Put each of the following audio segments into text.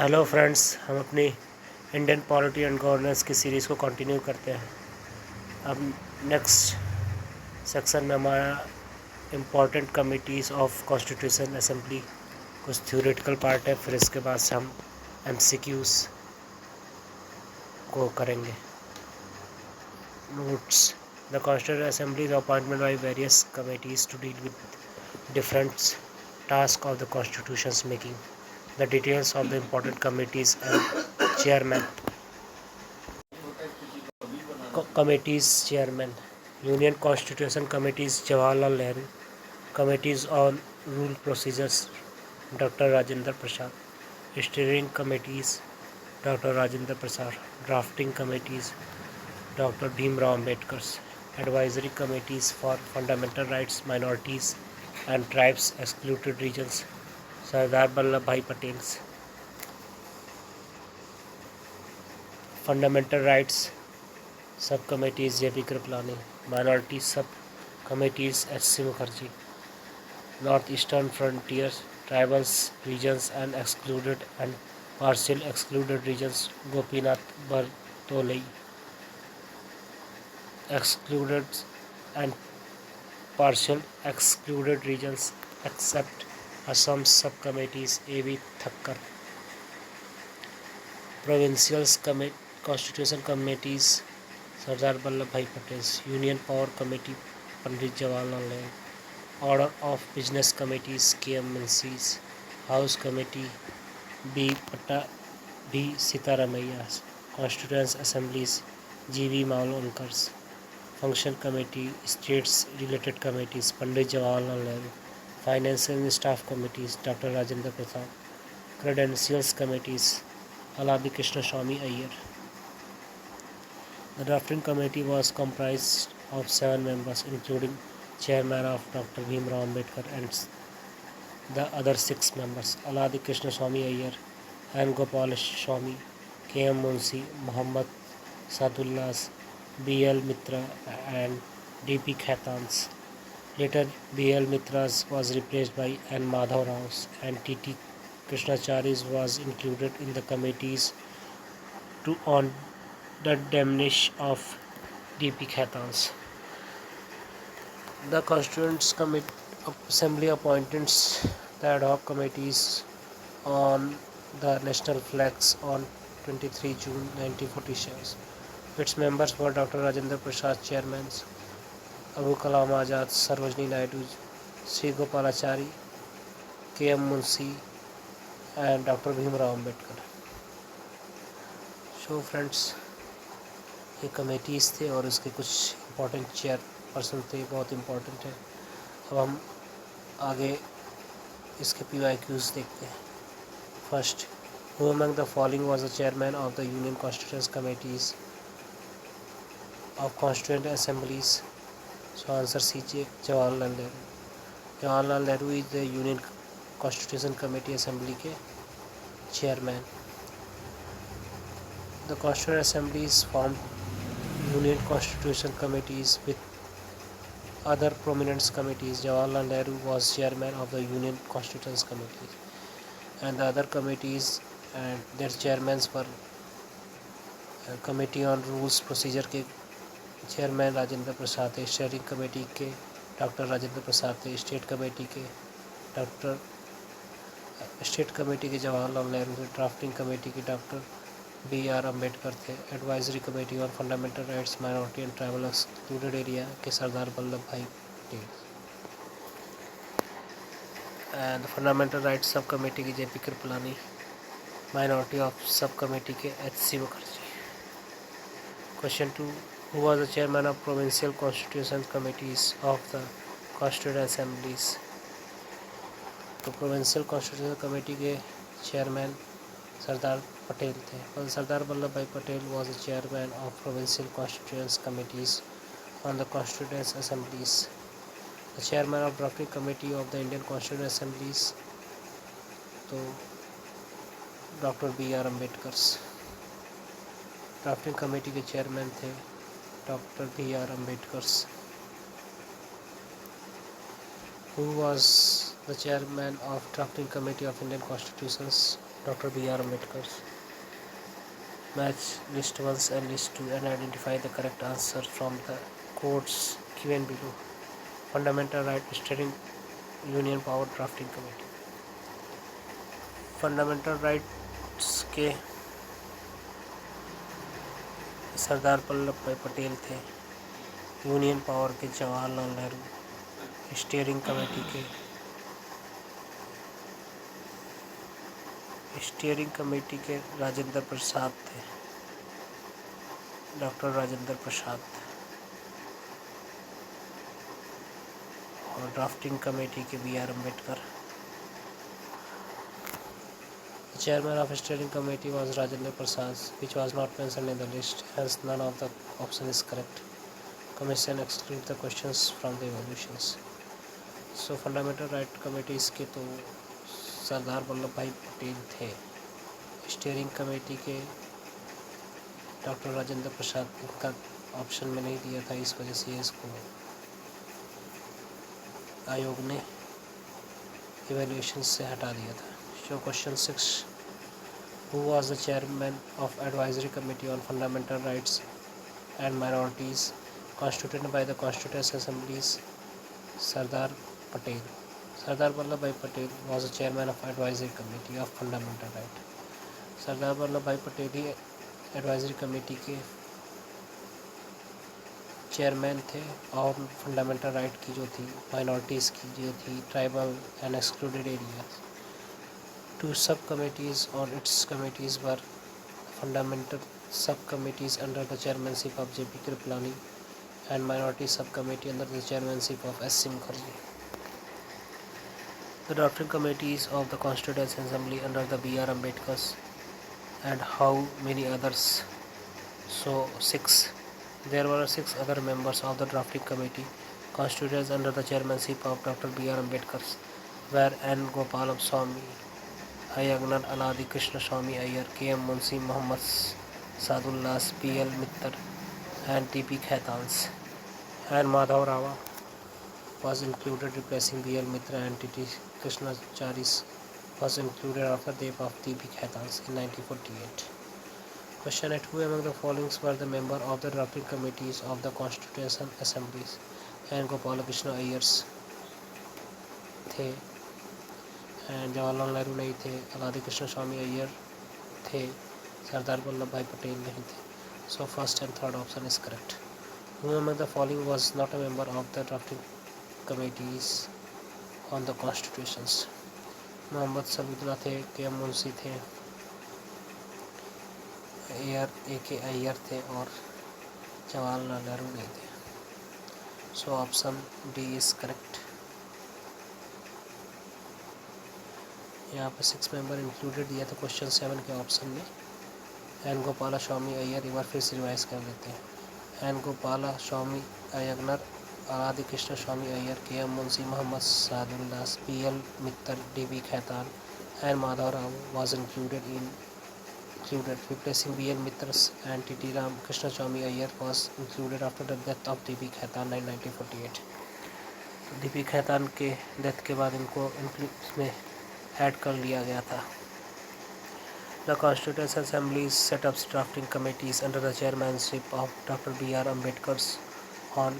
Hello friends, हम अपनी Indian polity and governance की सीरीज़ को कंटिन्यू करते हैं। अब नेक्स्ट सेक्शन में हमारा important committees of constitution assembly कुछ थ्योरेटिकल पार्ट है, फिर इसके बाद से हम एमसीक्यूज़ को करेंगे। Notes: the constitution assembly is appointment by various committees to deal with different task of the constitutions making. The details of the important committees and chairman. Committees chairman: Union Constitution Committees Jawaharlal Nehru. Committees on Rule Procedures Dr. Rajendra Prasad. Steering Committees Dr. Rajendra Prasad. Drafting Committees Dr. Bhimrao Ambedkar. Advisory Committees for Fundamental Rights, Minorities and Tribes Excluded Regions Sardar Vallabhbhai Patel. Fundamental Rights Subcommittees J.P. Kripalani. Minority Subcommittees H.C. Mukherjee. Northeastern Frontiers, Tribals, Regions and Excluded and Partial Excluded Regions Gopinath Bartolai. Excluded and Partial Excluded Regions except Assam Subcommittees A.V. Thakkar. Provincial Constitution Committees Sardar Vallabhbhai Patel. Union Power Committee Pandit Jawaharlal Nehru. Order of Business Committees K.M. Munshi's. House Committee B. Sitaramaiah. Constituent Assemblies G.V. Mavlonkar's. Function Committee States Related Committees Pandit Jawaharlal Nehru. Finance and Staff Committees Dr. Rajendra Prasad. Credentials Committees Aladi Krishna Swamy Iyer. The drafting committee was comprised of 7 members, including chairman of Dr. Bhimrao Ambedkar and the other 6 members: Aladi Krishna Swamy Iyer, N. Gopal Swamy, K.M. Munshi, Muhammad Sadullah, B.L. Mitra and D.P. Khaitans. Later, B.L. Mitra's was replaced by N. Madhav Rao and T.T. Krishnachari's was included in the committees to on the diminish of D.P. Khaitans. The Constituent Assembly appoints the ad hoc committees on the national flags on 23 June 1947. Its members were Dr. Rajendra Prasad, Chairman, Abu Kalam Azad, Sarojini Naidu, C. Gopalachari, K.M. Munshi and Dr. Bhimrao Ambedkar. So friends, ये committees थे और इसके कुछ important chair person थे, बहुत important है। अब हम आगे इसके PYQs देखते हैं। First, who among the following was the chairman of the Union Constitution Committees of Constituent Assemblies? So answer C. Jawaharlal Nehru. Jawaharlal Nehru is the Union Constitution Committee Assembly के chairman. The Constituent Assemblies formed Union Constitution Committees with other prominent committees. Jawaharlal Nehru was chairman of the Union Constitution Committee, and the other committees and their chairmen were Committee on Rules Procedure के chairman Rajendra Prasad थे, steering committee के doctor Rajendra Prasad थे, state committee के जवाहरलाल नेहरू थे, drafting committee के doctor B.R. Ambedkar थे, advisory committee on fundamental rights, minority and tribal excluded area के सरदार वल्लभ भाई Patel, and fundamental rights sub committee की J.P. Kripalani, minority of sub committee के H.C. Mukherjee. Question 2, who was the chairman of provincial constitution committees of the constituent assemblies? तो provincial constitution committee के chairman Sardar Patel थे. सरदार वल्लभ भाई Patel was the chairman of provincial constituent committees on the constituent assemblies. The chairman of drafting committee of the Indian constituent assemblies तो doctor B.R. Ambedkar. Drafting committee के chairman थे doctor B.R. Ambedkar. Who was the chairman of drafting committee of Indian constitutions? Dr. B.R. Ambedkar. Match list 1 and list 2 and identify the correct answer from the codes given below. Fundamental Right Steering Union Power Drafting Committee. Fundamental rights के सरदार वल्लभ भाई पटेल थे। Union power के Jawaharlal Nehru. Steering committee के राजेंद्र प्रसाद थे, doctor Rajendra Prasad. और drafting committee के B.R. Ambedkar. The chairman of steering committee was Rajendra Prasad, which was not mentioned in the list, hence none of the option is correct. Commission exclude the questions from the evaluations. So fundamental right committees के तो सरदार वल्लभ भाई पटेल थे। Steering committee के doctor Rajendra Prasad, इनका option में नहीं दिया था, इस वजह से इसको आयोग ने इवेल्युएशन से हटा दिया था। So question 6, who was the chairman of advisory committee on fundamental rights and minorities constituted by the Constituent Assemblies? Sardar Patel. Sardar Vallabhbhai Patel was the chairman of advisory committee of fundamental right. Sardar Vallabh भाई पटेल ही advisory committee के chairman थे और fundamental right की जो थी, minorities की जो थी, tribal and excluded areas, two subcommittees on its committees were fundamental subcommittees under the chairmanship of J.P. Kripalani and minority subcommittee under the chairmanship of S.C. Mukherjee. The drafting committees of the Constituent Assembly under the B.R. Ambedkar and how many others? So 6. There were 6 other members of the drafting committee constituted under the chairmanship of Dr. B.R. Ambedkar were N. Gopalaswamy Iyengar, Aladi Krishna Swamy Iyer, K.M. Munshi, Muhammad Sadullah, P.L. Mittal and T.P. Khaitans. And Madhav Rao was included replacing B.L. Mitra, and T.T. Krishnachari was included after death of T.P. Khaitans in 1948. Question 8. Who among the following were the member of the drafting committees of the Constituent Assemblies? And Gopalakrishna Iyers थे, and Jawaharlal Nehru नहीं थे, अलादी कृष्ण स्वामी अय्यर थे, सरदार वल्लभ भाई पटेल नहीं थे. So first and third option is correct. Who among the following was not a member of the drafting committees on the constitutions? Mohammad Sabiullah थे, K M. Munshi थे, A K. Iyer थे और जवाहरलाल नेहरू नहीं थे. So option D is correct. यहाँ पर 6 मेंबर इंक्लूडेड दिया था क्वेश्चन 7 के ऑप्शन में. एन गोपालास्वामी अय्यर, एक बार फिर से रिवाइज कर लेते हैं. एन गोपालास्वामी अय्यर, आदि Krishna Swami Ayyar, K M. Munshi, Mohammad Saadullah, P L. Mittal, D B. Khaitan and Madhav Rao was included replacing B.L. Mittal, and T.T. Ram Krishnaswamy Iyer was included after the death of D.B. Khaitan in 1948. D.B. Khaitan के डेथ के बाद इनको इसमें ऐड कर लिया गया था. The Constituent Assembly set up drafting committees under the chairmanship of Dr. B.R. Ambedkar on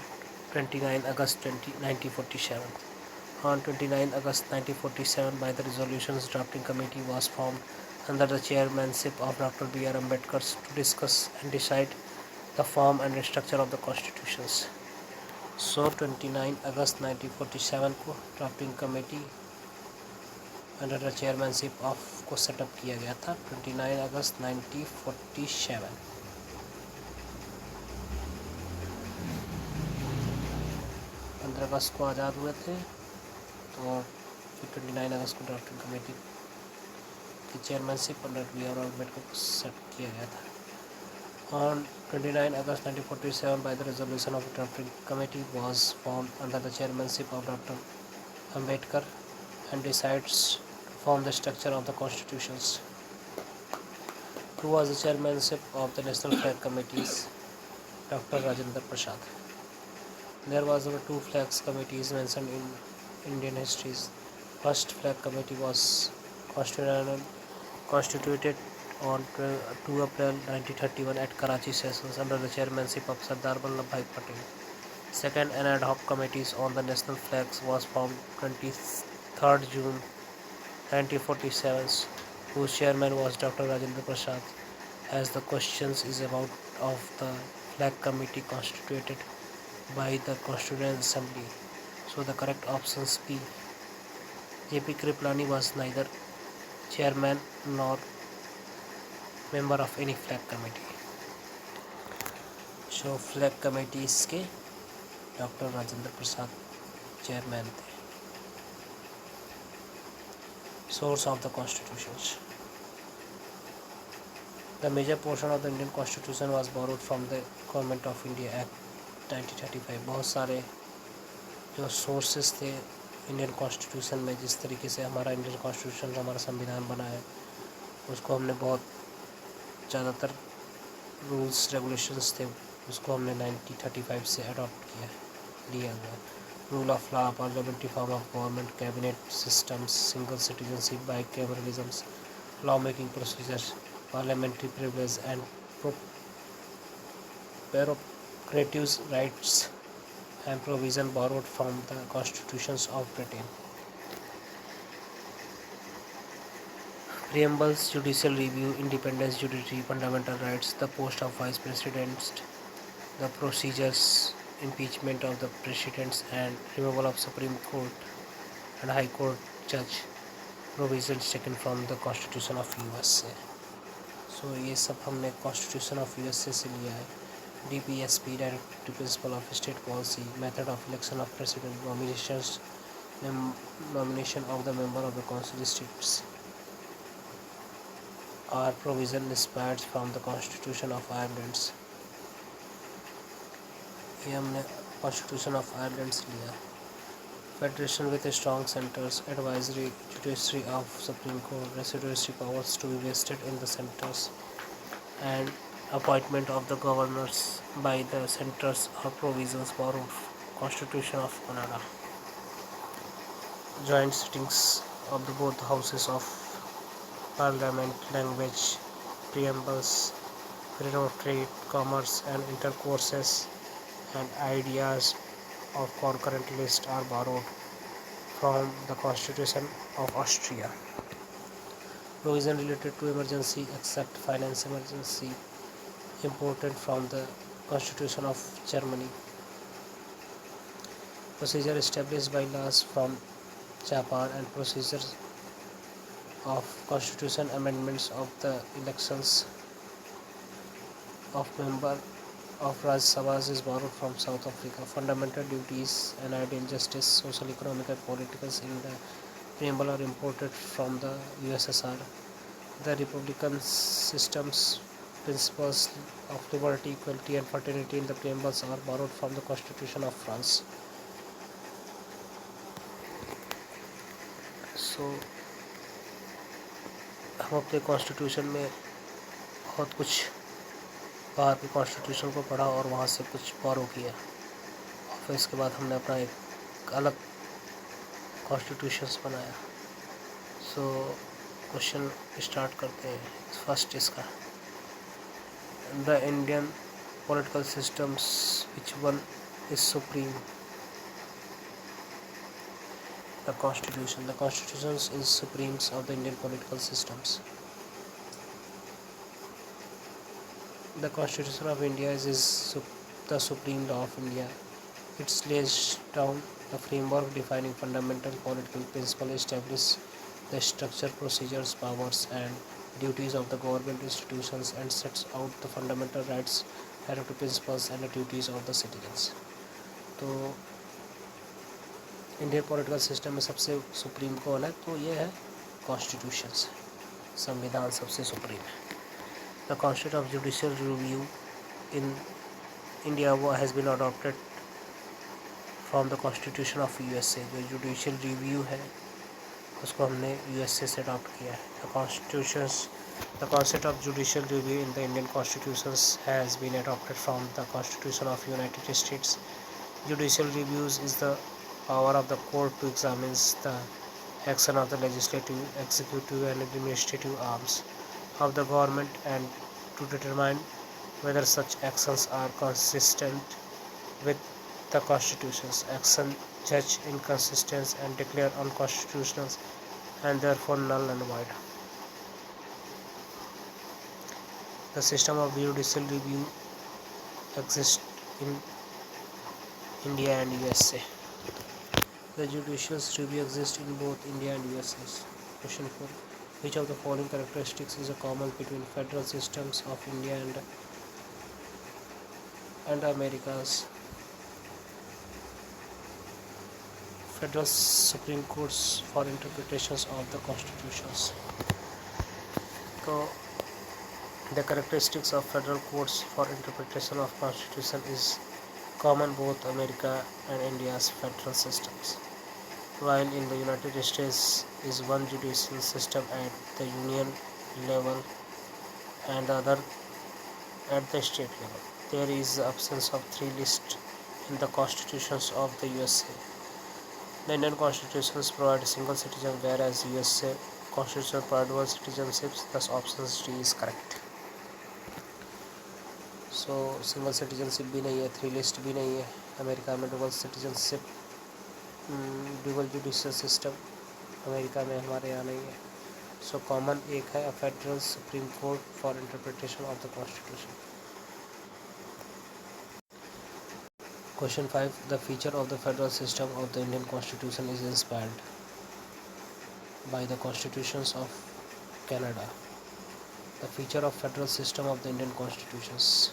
29 August 1947. On 29 August 1947, by the resolutions, drafting committee was formed under the chairmanship of Dr. B.R. Ambedkar to discuss and decide the form and structure of the constitutions. So 29 August 1947 को drafting committee under the chairmanship of को setup किया गया था. 29 अगस्त 1947. 15 अगस्त को आज़ाद हुए थे, तो फिर 29 अगस्त को ड्राफ्टिंग कमेटी की चेयरमैनशिप अंडर B.R. अम्बेडकर को सेट किया गया था. On 29 August 1947, by the resolution of the drafting committee was formed under the chairmanship of Dr. Ambedkar and decides to form the structure of the constitutions. Who was the chairmanship of the National Flag Committees? Dr. Rajendra Prasad. There was two flags committees mentioned in Indian histories. First flag committee was constituted on 2 April 1931 at Karachi sessions under the chairmanship of Sardar Vallabhbhai Patel. Second, an ad hoc committee on the national flags was formed 23rd June 1947, whose chairman was Dr. Rajendra Prasad. As the questions is about of the flag committee constituted by the Constituent Assembly, so the correct options B. J.P. Kriplani was neither chairman nor member of any flag committee. So flag committee इसके doctor Rajendra Prasad chairman थे. Source of the constitutions. The major portion of the Indian Constitution was borrowed from the Government of India Act 1935. बहुत सारे जो sources थे Indian constitution में, जिस तरीके से हमारा इंडियन कॉन्स्टिट्यूशन हमारा संविधान बना है, उसको हमने बहुत ज़्यादातर रूल्स रेगुलेशंस थे उसको हमने 1935 से अडॉप्ट लिया हुआ. Rule of law, parliamentary form of government, cabinet systems, single citizenship, bicameralism, law making procedures, parliamentary privilege and prerogatives, rights and provision borrowed from the constitutions of Britain. Preambles, judicial review, independence, judiciary, fundamental rights, the post of vice president, the procedures, impeachment of the presidents and removal of Supreme Court and High Court judge, provisions taken from the Constitution of USA. So ये सब हमने constitution of USA से लिया है. DPSP, directive principle of state policy, method of election of president, nomination of the member of the council districts are provision inspired from the Constitution of Ireland. ये हमने constitution of Ireland से लिया. Federation with strong centers, advisory judiciary of Supreme Court, residuary powers to be vested in the centers, and appointment of the governors by the centers are provisions borrowed Constitution of Canada. Joint sittings of the both houses of Parliament, language, preambles, freedom of trade, commerce and intercourses, and ideas of concurrent list are borrowed from the Constitution of Austria. Provision related to emergency except finance emergency imported from the Constitution of Germany. Procedure established by laws from Japan and procedures of Constitution amendments of the elections of member of Rajya Sabhas is borrowed from South Africa. Fundamental duties and ideal justice, social, economic and political in the preamble are imported from the USSR. The republican systems, principles of liberty, equality and fraternity in the preambles are borrowed from the Constitution of France. So हम अपने constitution में बहुत कुछ बाहर के constitution को पढ़ा और वहाँ से कुछ बोरो किया, और फिर इसके बाद हमने अपना एक अलग कॉन्स्टिट्यूशंस बनाया. सो क्वेश्चन स्टार्ट करते हैं. फर्स्ट इसका, the Indian political systems which one is supreme. The constitutions is supremes of the Indian political systems. The Constitution of India is the supreme law of India. It lays down the framework defining fundamental political principles, establish the structure, procedures, powers and duties of the government institutions, and sets out the fundamental rights, directive principles and the duties of the citizens. तो Indian political system में सबसे supreme कौन है? तो ये है constitution. संविधान सबसे सुप्रीम है. The concept of judicial review in India has been adopted from the Constitution of USA. जो judicial review है उसको हमने USA से adopt किया है. The concept of judicial review in the Indian constitutions has been adopted from the Constitution of United States. Judicial reviews is the power of the court to examine the action of the legislative, executive and administrative arms of the government and to determine whether such actions are consistent with the Constitution's action, judge inconsistent and declare unconstitutional and therefore null and void. The system of judicial review exists in India and USA. The judicial review exists in both India and USA. Question 4. Which of the following characteristics is a common between federal systems of India and America's? Federal Supreme Courts for interpretations of the constitutions. So, the characteristics of federal courts for interpretation of constitution is common both America and India's federal systems. While in the United States is one judicial system at the union level and the other at the state level, there is the absence of three lists in the constitutions of the USA. The Indian constitutions provide single citizen, whereas USA constitution provide one citizenship. Thus, option D is correct. So, single citizenship भी नहीं है, three list भी नहीं है. America में double citizenship, double judicial system America में हमारे यहाँ नहीं है. So, common एक है, a federal supreme court for interpretation of the constitution. Question 5. The feature of the federal system of the Indian Constitution is inspired by the constitutions of Canada. The feature of federal system of the Indian Constitutions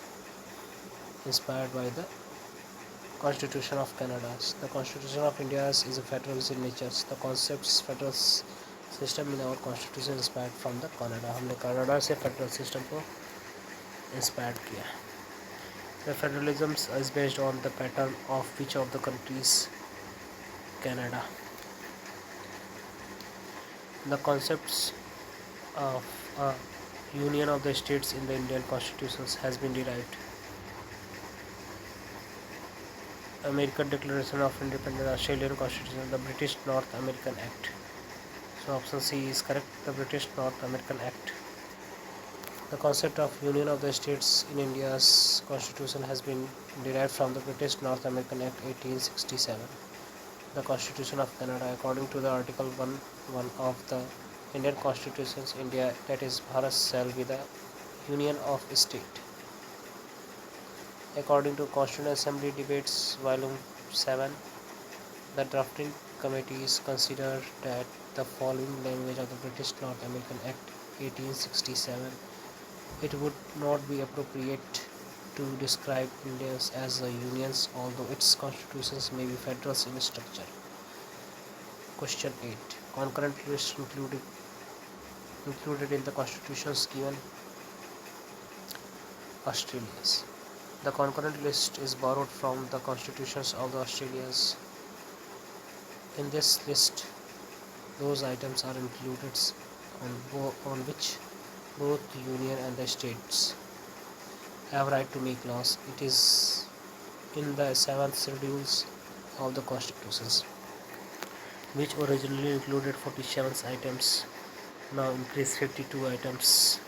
inspired by the Constitution of Canada. The Constitution of India is a federalist in nature. The concepts federal system in our Constitution inspired from the Canada. हमने Canada से federal system को inspired किया. The federalism is based on the pattern of which of the countries? Canada. The concepts of a union of the states in the Indian constitutions has been derived. American Declaration of Independence, Australian Constitution, the British North American Act. So option C is correct, the British North American Act. The concept of union of the states in India's constitution has been derived from the British North American Act 1867. The Constitution of Canada, according to the Article 1 of the Indian Constitutions, India, that is Bharat, shall be the union of state. According to Constituent Assembly Debates, Volume 7, the drafting committees considered that the following language of the British North American Act 1867, it would not be appropriate to describe Indians as a unions, although its constitutions may be federal in structure. Question 8. Concurrent lists included in the constitutions given. Australia's. The concurrent list is borrowed from the constitutions of the Australias. In this list, those items are included on which both the union and the states have right to make laws. It is in the 7th schedules of the constitutions, which originally included 47 items, now increased 52 items.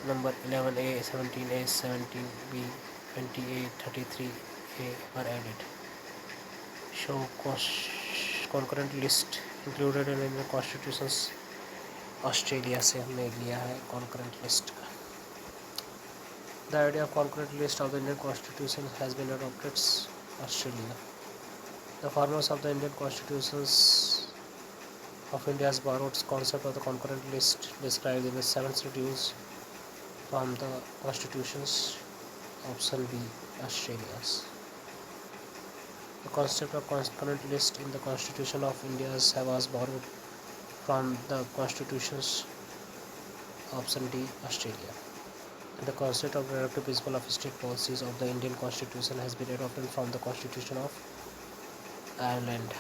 Number 11A, 17A, 17B, 20A, 33A were added. Show concurrent list included in the constitutions. Australia से हमने लिया है concurrent list का. The idea of concurrent list of the Indian Constitution has been adopted Australia. The farmers of the Indian Constitutions of India has borrowed concept of the concurrent list described in the 7th schedules from the constitutions. Option B, Australia's. The concept of concurrent list in the Constitution of India was borrowed from the constitutions. Option D, Australia. The concept of directive principle of state policies of the Indian Constitution has been adopted from the Constitution of Ireland.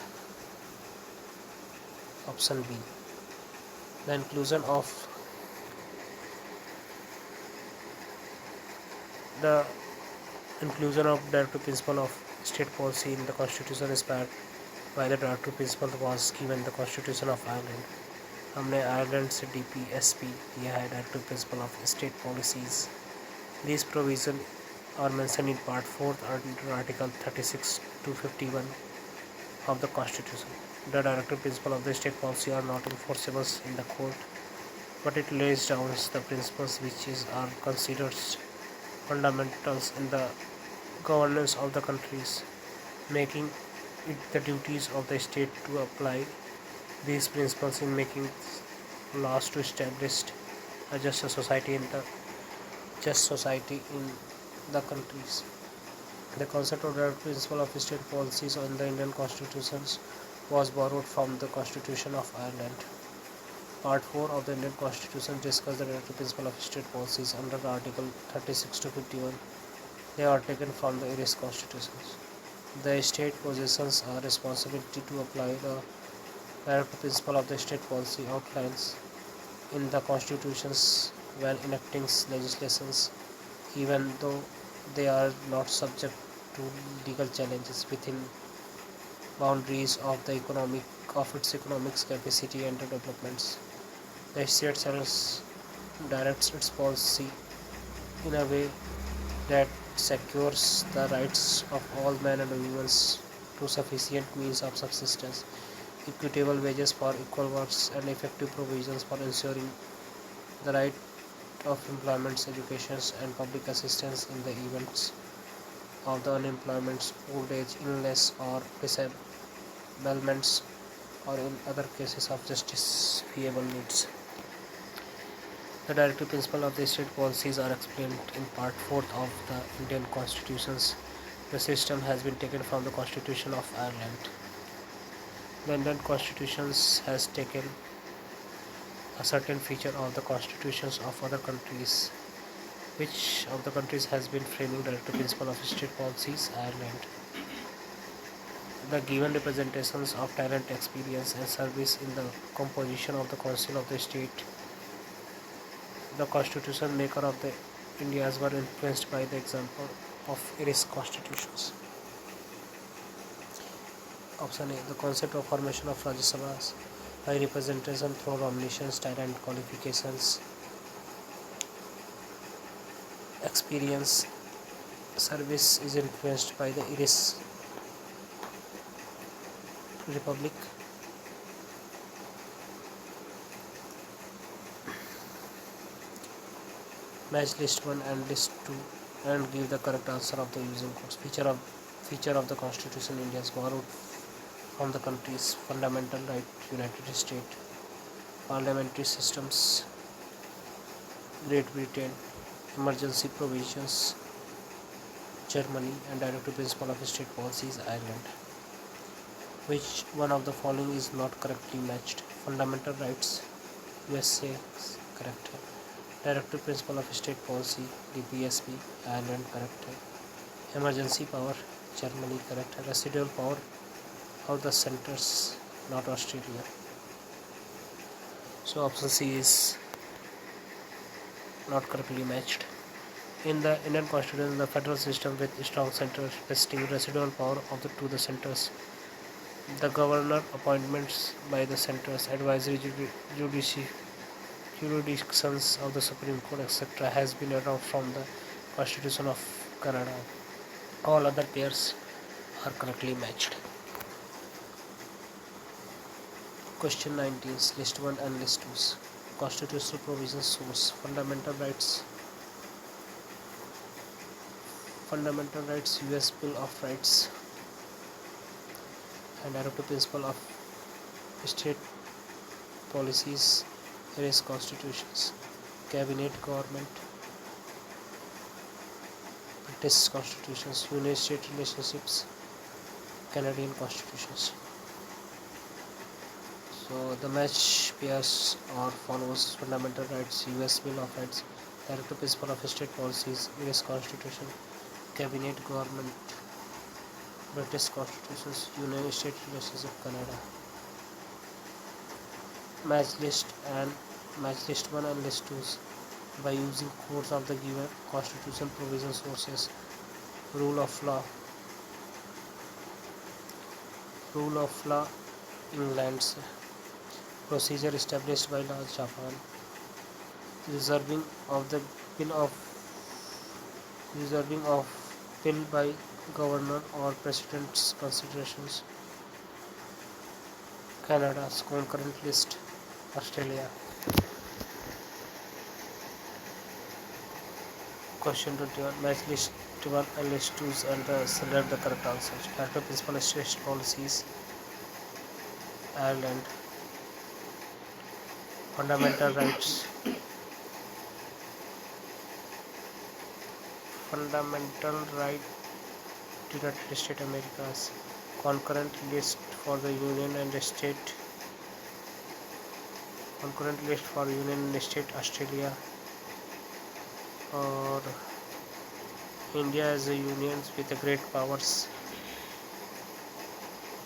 Option B. The inclusion of directive principle of state policy in the Constitution inspired by the directive principle was given the Constitution of Ireland. हमने Ireland से DPSP लिया है, directive principle of state policies. These provisions are mentioned in Part 4 under Article 36 to 51 of the Constitution. The directive principles of the state policy are not enforceable in the court, but it lays down the principles which are considered fundamentals in the governance of the countries, making it the duties of the state to apply these principles in making laws to establish a just society in the countries. The concept of the principle of state policies in the Indian constitutions was borrowed from the Constitution of Ireland. Part 4 of the Indian Constitution discusses the directive principle of state policies under Article 36 to 51. They are taken from the Irish constitutions. The state possesses a responsibility to apply the directive principle of the state policy outlines in the constitutions when enacting legislations, even though they are not subject to legal challenges within boundaries of its economic capacity and developments. The state directs its policy in a way that secures the rights of all men and women to sufficient means of subsistence, equitable wages for equal works, and effective provisions for ensuring the right of employment, education, and public assistance in the events of the unemployment, old age, illness, or disablements, or in other cases of justifiable needs. The directive principles of the state policies are explained in Part 4 of the Indian Constitutions. The system has been taken from the Constitution of Ireland. The Indian Constitution has taken a certain feature of the constitutions of other countries. Which of the countries has been framing the directive principle of state policies? Ireland. The given representations of talent, experience, and service in the composition of the Council of the State. The constitution maker of the Indias were influenced by the example of Irish constitutions. Option A. The concept of formation of Rajya Sabhas by representation through nominations, talent, qualifications, experience, service is influenced by the Irish Republic. Match list 1 and list 2 and give the correct answer of the using codes. Feature of the Constitution India is borrowed from the country's fundamental right, United States, parliamentary systems, Great Britain, emergency provisions, Germany, and directive principle of state policies, Ireland. Which one of the following is not correctly matched? Fundamental rights, USA, correct. Directive principle of state policy, DPSP, Ireland, correct. Emergency power, Germany, correct. Residual power of the centers, not Australia. So option C is not correctly matched. In the Indian Constitution, the federal system with strong centers vesting residual power to the centers. The governor appointments by the centers, advisory jurisdictions of the Supreme Court, etc. has been adopted from the Constitution of Canada. All other pairs are correctly matched. Question 19. List 1 and list 2. Constitutional provision source. Fundamental rights. Fundamental rights, US Bill of Rights, and directive principle of state policies, Irish constitutions, cabinet government, British constitutions, United States relationships, Canadian constitutions. So the match pairs are follows: fundamental rights, US Bill of Rights, directive principle of state policies, Irish constitution, cabinet government, British constitutions, United States relationship, Canada. Match list 1 and list 2 by using codes of the given constitution provision sources. Rule of law. Rule of law England से procedure established by law Japan reserving of the bill of reserving of bill by governor or president's considerations Canada's concurrent list Australia. Question 21. Match list 1 and list 2 and select the correct answers. Director Principal State Policies Ireland. Fundamental rights. Fundamental right United States Americas. Concurrent list for the Union and the State. Concurrent list for Union and State Australia. Or India as a union with the great powers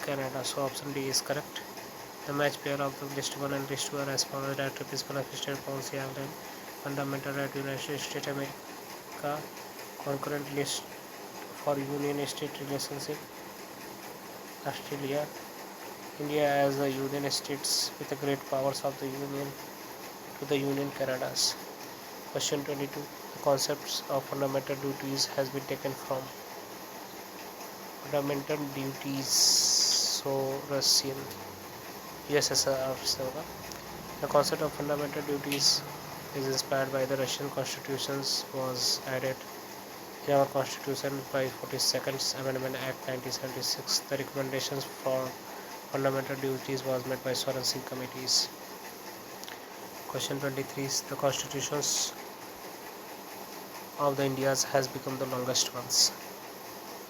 Canada. So option D is correct. The match pair of the list 1 and list 2 are as follows: Director Principal of State Policy Ireland, Fundamental Right United States America, Concurrent List for Union State Relationship Australia, India as the Union States with the great powers of the Union to the Union Canadas. Question 22. The concepts of fundamental duties has been taken from fundamental duties so Russian USSR से होगा. The concept of fundamental duties is inspired by the Russian constitutions was added in our constitution by 42nd Amendment Act 1976. The recommendations for fundamental duties was made by Sorensen committees. Question 23. The constitutions of the Indias has become the longest ones.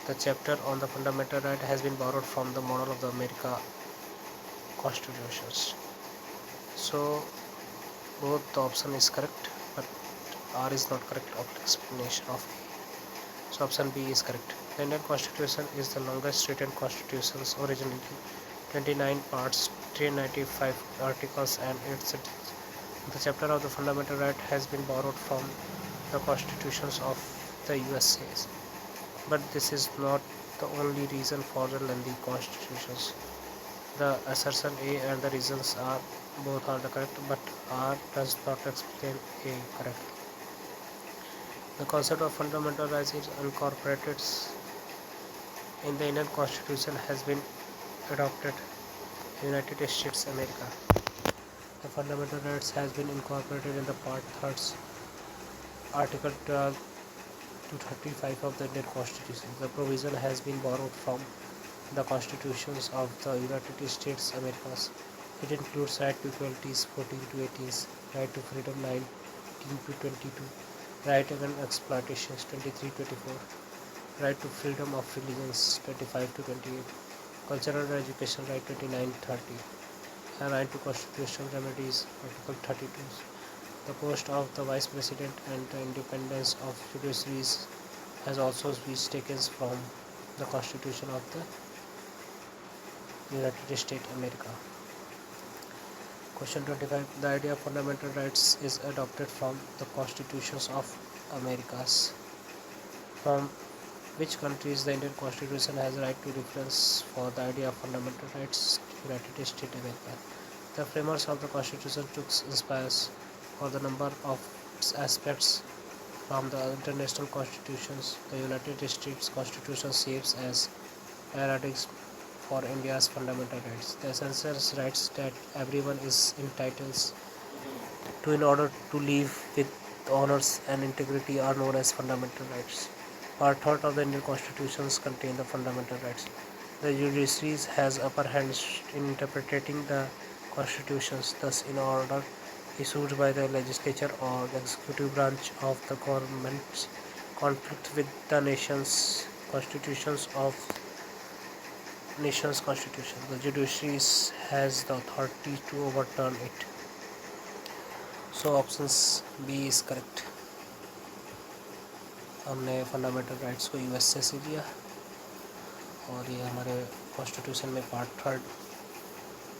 The chapter on the fundamental right has been borrowed from the model of the America constitutions. So both the option is correct, but R is not correct of explanation of A. So option B is correct. The Indian Constitution is the longest written constitutions, originally 29 parts, 395 articles and 8 sections. The chapter of the fundamental right has been borrowed from the constitutions of the USA. But this is not the only reason for the lengthy constitutions. The assertion A and the reasons are both are the correct, but R does not explain A correctly. The concept of fundamental rights is incorporated in the Indian Constitution has been adopted in United States America. The fundamental rights has been incorporated in the Part 3, Article 12 to 35 of the Indian Constitution. The provision has been borrowed from the constitutions of the United States Americas. It includes right to equalities 14 to 18, right to freedom 19 to 22, right against exploitations 23-24, right to freedom of religions 25 to 28, cultural and education right 29-30, and right to constitutional remedies Article 32. The post of the Vice President and the independence of judiciaries has also been taken from the Constitution of the United States America. Question 25. The idea of fundamental rights is adopted from the constitutions of Americas. From which countries the Indian Constitution has right to reference for the idea of fundamental rights? United States America. The framers of the Constitution took inspires for the number of its aspects from the international constitutions. The United States Constitution serves as paradigms for India's fundamental rights. The essential rights that everyone is entitled to in order to live with honors and integrity are known as fundamental rights. Part 3 of the Indian constitutions contain the fundamental rights. The judiciary has upper hand in interpreting the constitutions, thus in order issued by the legislature or the executive branch of the government conflict with the nation's constitutions of nation's constitution. The judiciary has the authority to overturn it. So options B is correct. हमने fundamental rights को USA से लिया और ये हमारे constitution में part 3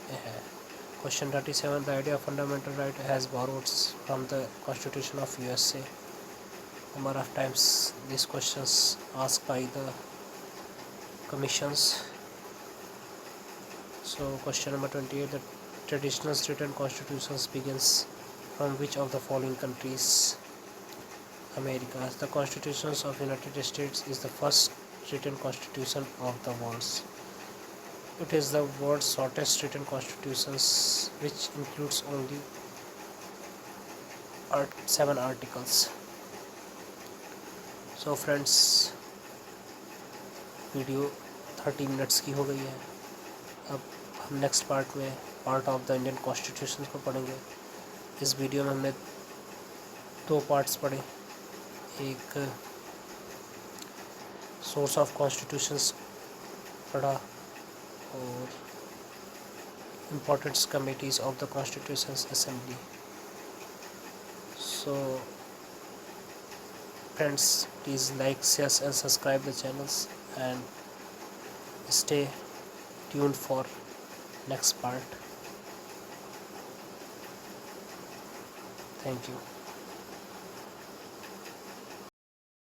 में है. Question 37. The idea of fundamental right has borrowed from the Constitution of USA. Number of times these questions asked by the commissions. So question number 28, the traditional written constitutions begins from which of the following countries? America. The constitutions of United States is the first written constitution of the world. It is the world's shortest written constitutions, which includes only 7 articles. So friends, video 30 minutes की हो गई है. अब हम next part में part of the Indian constitution को पढ़ेंगे. इस वीडियो में हमने 2 पार्ट्स पढ़े. एक सोर्स ऑफ कॉन्स्टिट्यूशंस पढ़ा और important committees of the constitutions assembly. So friends, please like, share and subscribe the channels and stay tuned for next part. Thank you.